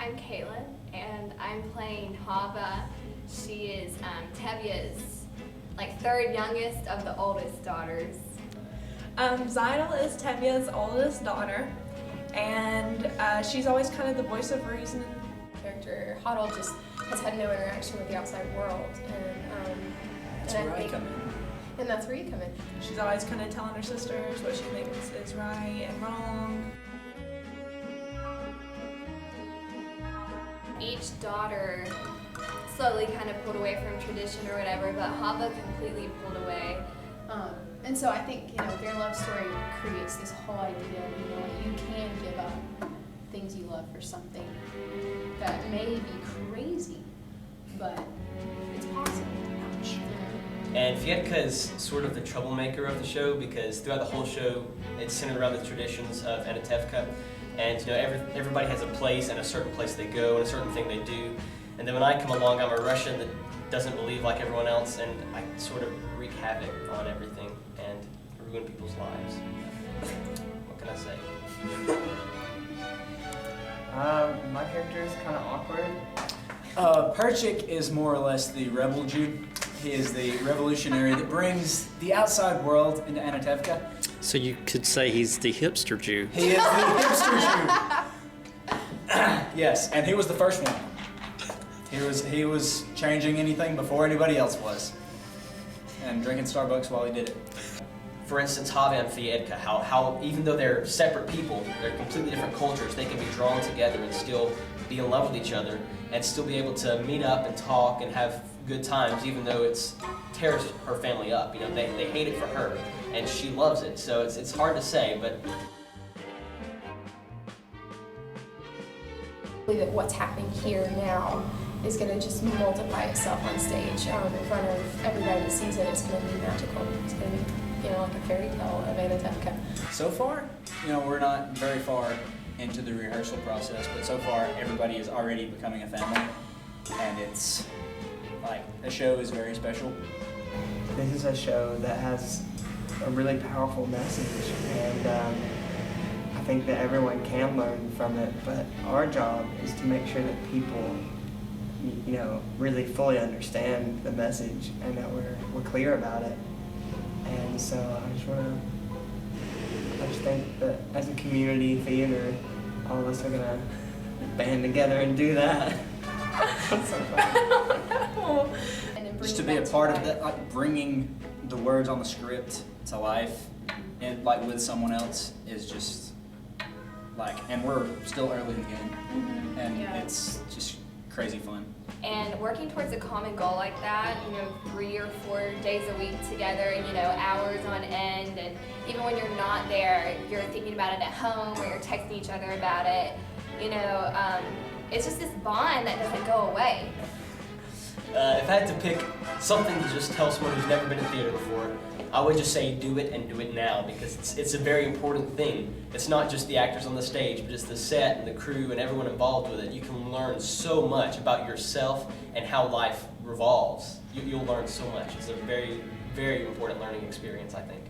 I'm Caitlin, and I'm playing Hava. She is Tevya's third youngest of the oldest daughters. Zidal is Tevya's oldest daughter, and she's always kind of the voice of reason. Character Hoddle just has had no interaction with the outside world, that's where I come in. And that's where you come in. She's always kind of telling her sisters what she thinks is right and wrong. Each daughter slowly kind of pulled away from tradition or whatever, but Hava completely pulled away. And so I think, their love story creates this whole idea of, you can give up things you love for something that may be crazy, but it's possible. Ouch. And Fiedka is sort of the troublemaker of the show, because throughout the whole show, it's centered around the traditions of Anatevka. And everybody has a place, and a certain place they go, and a certain thing they do. And then when I come along, I'm a Russian that doesn't believe like everyone else, and I sort of wreak havoc on everything and ruin people's lives. What can I say? My character is kind of awkward. Perchik is more or less the rebel Jew. He is the revolutionary that brings the outside world into Anatevka. So you could say he's the hipster Jew. He is the hipster Jew. Yes, and he was the first one. He was changing anything before anybody else was, and drinking Starbucks while he did it. For instance, Hava and Fiedka, how even though they're separate people, they're completely different cultures, they can be drawn together and still be in love with each other, and still be able to meet up and talk and have good times, even though it tears her family up. They hate it for her, and she loves it. So it's hard to say, but I believe that what's happening here now is going to just multiply itself on stage in front of everybody that sees it. It's going to be magical. It's going to be, like a fairy tale of Anatevka. So far, we're not very far into the rehearsal process, but so far everybody is already becoming a family, and it's the show is very special. This is a show that has a really powerful message, and I think that everyone can learn from it, but our job is to make sure that people really fully understand the message and that we're clear about it. And so I just think that as a community theater, all of us are gonna band together and do that. That's so fun. Just to be a part of that, bringing the words on the script to life, and with someone else is just and we're still early in the game, and it's just crazy fun. And working towards a common goal like that, 3 or 4 days a week together, hours on end, and even when you're not there, you're thinking about it at home or you're texting each other about it, it's just this bond that doesn't go away. If I had to pick something to just tell someone who's never been in theater before, I would just say do it and do it now, because it's a very important thing. It's not just the actors on the stage, but it's the set and the crew and everyone involved with it. You can learn so much about yourself and how life revolves. You'll learn so much. It's a very, very important learning experience, I think.